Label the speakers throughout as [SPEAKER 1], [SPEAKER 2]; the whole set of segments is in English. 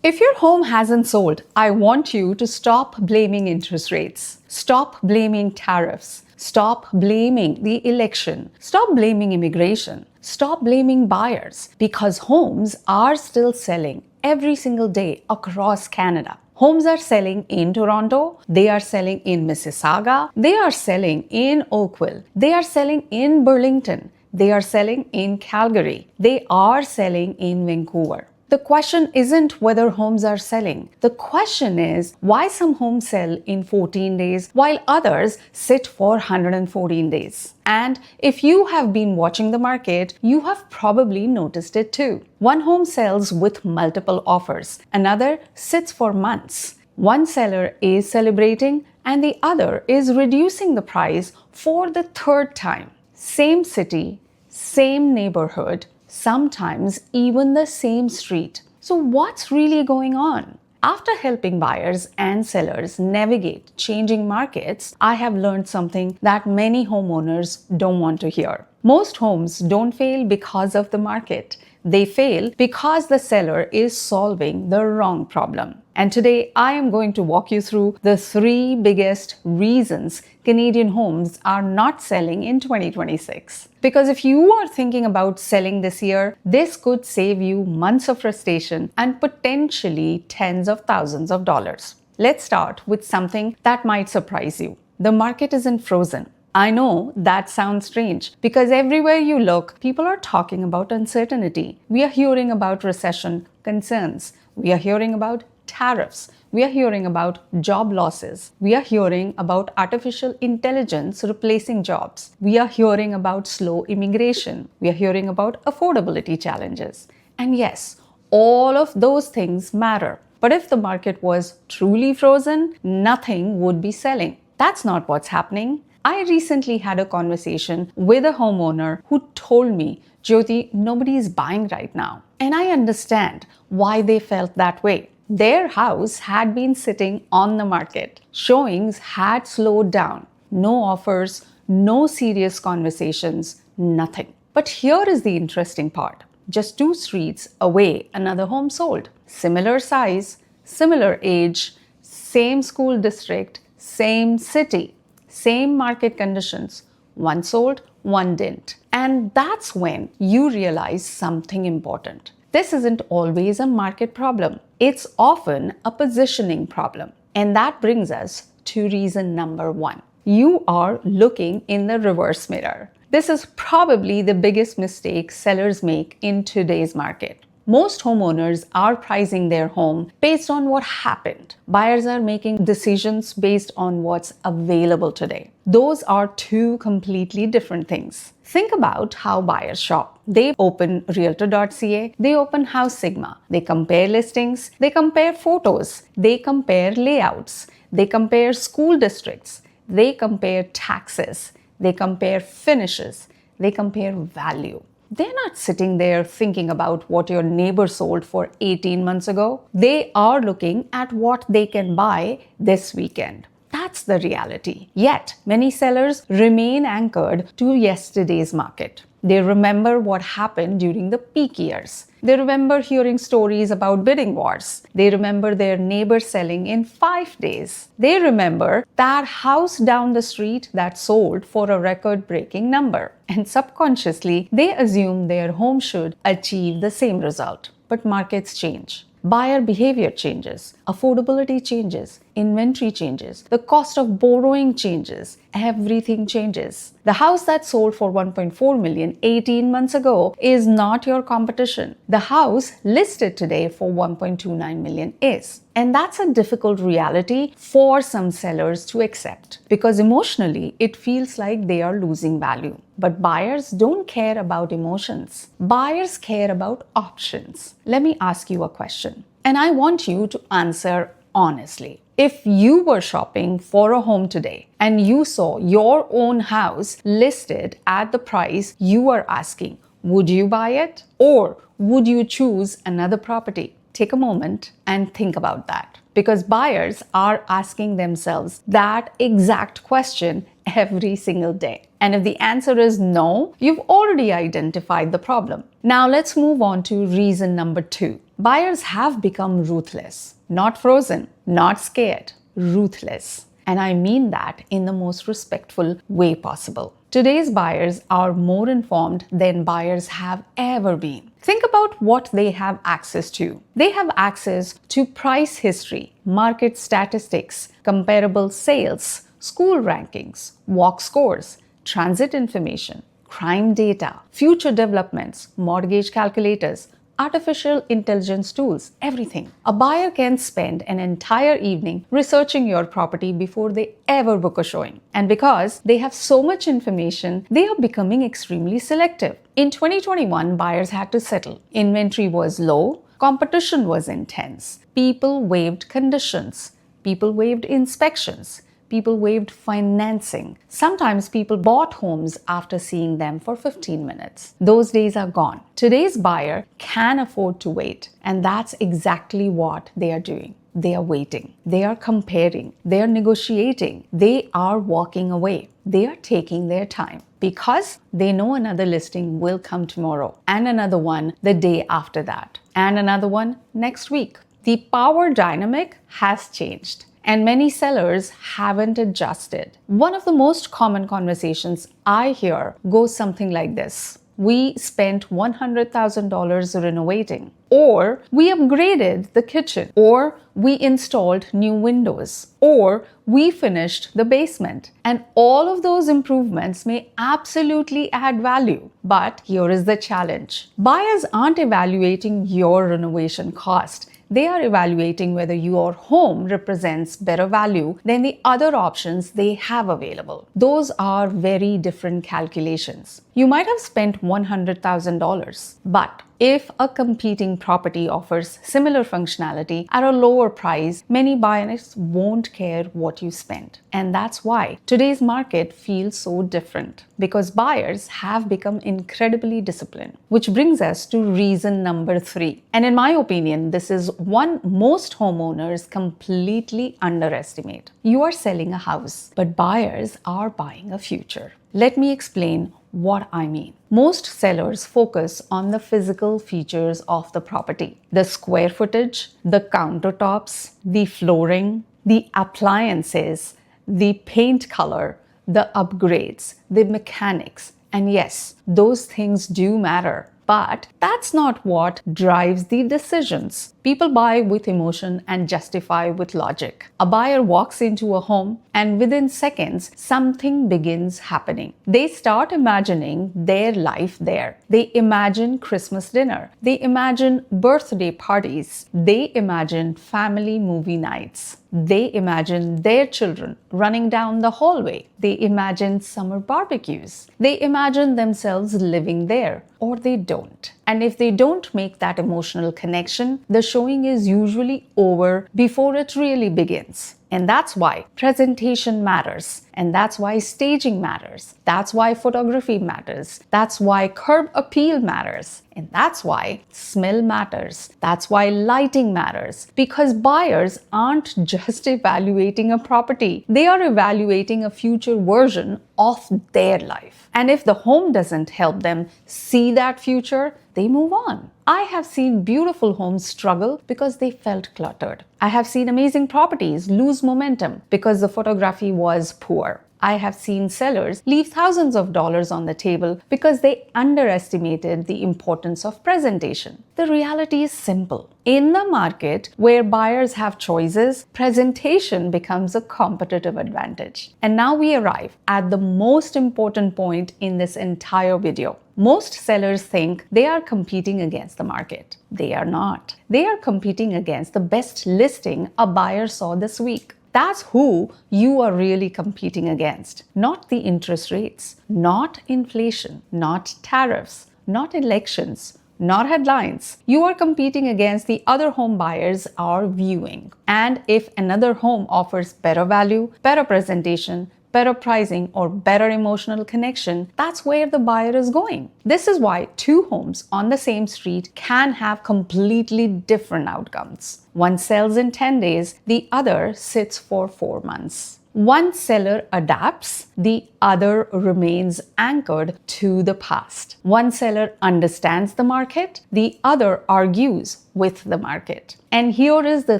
[SPEAKER 1] If your home hasn't sold, I want you to stop blaming interest rates, stop blaming tariffs, stop blaming the election, stop blaming immigration, stop blaming buyers, because homes are still selling every single day across Canada. Homes are selling in Toronto, they are selling in Mississauga, they are selling in Oakville, they are selling in Burlington, they are selling in Calgary, they are selling in Vancouver. The question isn't whether homes are selling. The question is why some homes sell in 14 days while others sit for 114 days. And if you have been watching the market, you have probably noticed it too. One home sells with multiple offers. Another sits for months. One seller is celebrating and the other is reducing the price for the third time. Same city, same neighborhood, sometimes even the same street. So what's really going on? After helping buyers and sellers navigate changing markets, I have learned something that many homeowners don't want to hear. Most homes don't fail because of the market. They fail because the seller is solving the wrong problem. And today I am going to walk you through the 3 biggest reasons Canadian homes are not selling in 2026. Because if you are thinking about selling this year, this could save you months of frustration and potentially tens of thousands of dollars. Let's start with something that might surprise you. The market isn't frozen. I know that sounds strange because everywhere you look, people are talking about uncertainty. We are hearing about recession concerns. We are hearing about tariffs. We are hearing about job losses. We are hearing about artificial intelligence replacing jobs. We are hearing about slow immigration. We are hearing about affordability challenges. And yes, all of those things matter. But if the market was truly frozen, nothing would be selling. That's not what's happening. I recently had a conversation with a homeowner who told me, Jyoti, nobody is buying right now. And I understand why they felt that way. Their house had been sitting on the market. Showings had slowed down. No offers, no serious conversations, nothing. But here is the interesting part. Just 2 streets away, another home sold. Similar size, similar age, same school district, same city. Same market conditions. One sold, one didn't. And that's when you realize something important. This isn't always a market problem. It's often a positioning problem. And that brings us to reason number 1. You are looking in the reverse mirror. This is probably the biggest mistake sellers make in today's market. Most homeowners are pricing their home based on what happened. Buyers are making decisions based on what's available today. Those are 2 completely different things. Think about how buyers shop. They open realtor.ca, they open House Sigma, they compare listings, they compare photos, they compare layouts, they compare school districts, they compare taxes, they compare finishes, they compare value. They're not sitting there thinking about what your neighbor sold for 18 months ago. They are looking at what they can buy this weekend. That's the reality. Yet, many sellers remain anchored to yesterday's market. They remember what happened during the peak years. They remember hearing stories about bidding wars. They remember their neighbor selling in 5 days. They remember that house down the street that sold for a record-breaking number. And subconsciously, they assume their home should achieve the same result. But markets change. Buyer behavior changes, affordability changes, inventory changes, the cost of borrowing changes, everything changes. The house that sold for 1.4 million 18 months ago is not your competition. The house listed today for 1.29 million is. And that's a difficult reality for some sellers to accept because emotionally it feels like they are losing value. But buyers don't care about emotions. Buyers care about options. Let me ask you a question, and I want you to answer honestly. If you were shopping for a home today and you saw your own house listed at the price you were asking, would you buy it or would you choose another property? Take a moment and think about that, because buyers are asking themselves that exact question every single day. And if the answer is no, you've already identified the problem. Now let's move on to reason number 2. Buyers have become ruthless, not frozen, not scared, ruthless. And I mean that in the most respectful way possible. Today's buyers are more informed than buyers have ever been. Think about what they have access to. They have access to price history, market statistics, comparable sales, school rankings, walk scores, transit information, crime data, future developments, mortgage calculators, artificial intelligence tools, everything. A buyer can spend an entire evening researching your property before they ever book a showing. And because they have so much information, they are becoming extremely selective. In 2021, buyers had to settle. Inventory was low, competition was intense. People waived conditions. People waived inspections. People waived financing. Sometimes people bought homes after seeing them for 15 minutes. Those days are gone. Today's buyer can afford to wait, and that's exactly what they are doing. They are waiting. They are comparing. They are negotiating. They are walking away. They are taking their time because they know another listing will come tomorrow, and another one the day after that, and another one next week. The power dynamic has changed, and many sellers haven't adjusted. One of the most common conversations I hear goes something like this. We spent $100,000 renovating, or we upgraded the kitchen, or we installed new windows, or we finished the basement. And all of those improvements may absolutely add value. But here is the challenge. Buyers aren't evaluating your renovation cost. They are evaluating whether your home represents better value than the other options they have available. Those are very different calculations. You might have spent $100,000, but if a competing property offers similar functionality at a lower price, many buyers won't care what you spend. And that's why today's market feels so different, because buyers have become incredibly disciplined. Which brings us to reason number 3. And in my opinion, this is one most homeowners completely underestimate. You are selling a house, but buyers are buying a future. Let me explain what I mean. Most sellers focus on the physical features of the property, the square footage, the countertops, the flooring, the appliances, the paint color, the upgrades, the mechanics. And yes, those things do matter. But that's not what drives the decisions. People buy with emotion and justify with logic. A buyer walks into a home and within seconds, something begins happening. They start imagining their life there. They imagine Christmas dinner. They imagine birthday parties. They imagine family movie nights. They imagine their children running down the hallway. They imagine summer barbecues. They imagine themselves living there, or they don't. And if they don't make that emotional connection, the showing is usually over before it really begins. And that's why presentation matters. And that's why staging matters. That's why photography matters. That's why curb appeal matters. And that's why smell matters. That's why lighting matters. Because buyers aren't just evaluating a property. They are evaluating a future version of their life. And if the home doesn't help them see that future, they move on. I have seen beautiful homes struggle because they felt cluttered. I have seen amazing properties lose momentum because the photography was poor. I have seen sellers leave thousands of dollars on the table because they underestimated the importance of presentation. The reality is simple. In the market where buyers have choices, presentation becomes a competitive advantage. And now we arrive at the most important point in this entire video. Most sellers think they are competing against the market. They are not. They are competing against the best listing a buyer saw this week. That's who you are really competing against. Not the interest rates, not inflation, not tariffs, not elections, not headlines. You are competing against the other home buyers are viewing. And if another home offers better value, better presentation, better pricing, or better emotional connection, that's where the buyer is going. This is why two homes on the same street can have completely different outcomes. One sells in 10 days, the other sits for 4 months. One seller adapts, the other remains anchored to the past. One seller understands the market, the other argues with the market. And here is the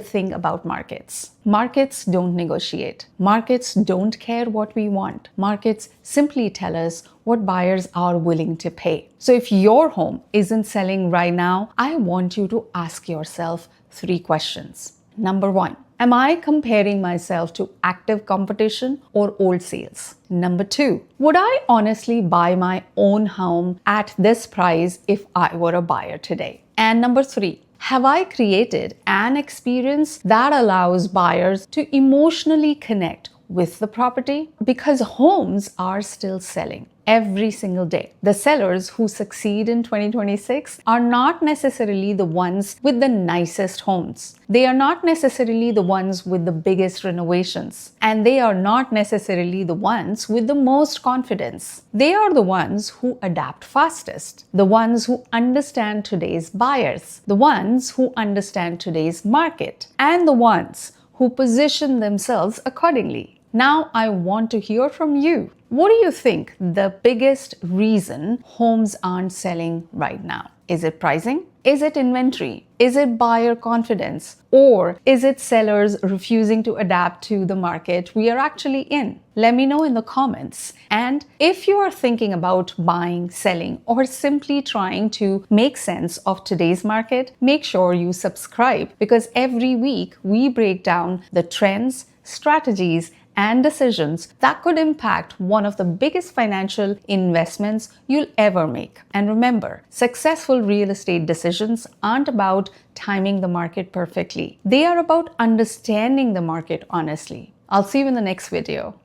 [SPEAKER 1] thing about markets. Markets don't negotiate. Markets don't care what we want. Markets simply tell us what buyers are willing to pay. So if your home isn't selling right now, I want you to ask yourself 3 questions. Number 1, am I comparing myself to active competition or old sales? Number 2, would I honestly buy my own home at this price if I were a buyer today? And number 3, have I created an experience that allows buyers to emotionally connect with the property? Because homes are still selling every single day. The sellers who succeed in 2026 are not necessarily the ones with the nicest homes. They are not necessarily the ones with the biggest renovations. And they are not necessarily the ones with the most confidence. They are the ones who adapt fastest, the ones who understand today's buyers, the ones who understand today's market, and the ones who position themselves accordingly. Now I want to hear from you. What do you think the biggest reason homes aren't selling right now? Is it pricing? Is it inventory? Is it buyer confidence? Or is it sellers refusing to adapt to the market we are actually in? Let me know in the comments. And if you are thinking about buying, selling, or simply trying to make sense of today's market, make sure you subscribe, because every week we break down the trends, strategies, and decisions that could impact one of the biggest financial investments you'll ever make. And remember, successful real estate decisions aren't about timing the market perfectly. They are about understanding the market honestly. I'll see you in the next video.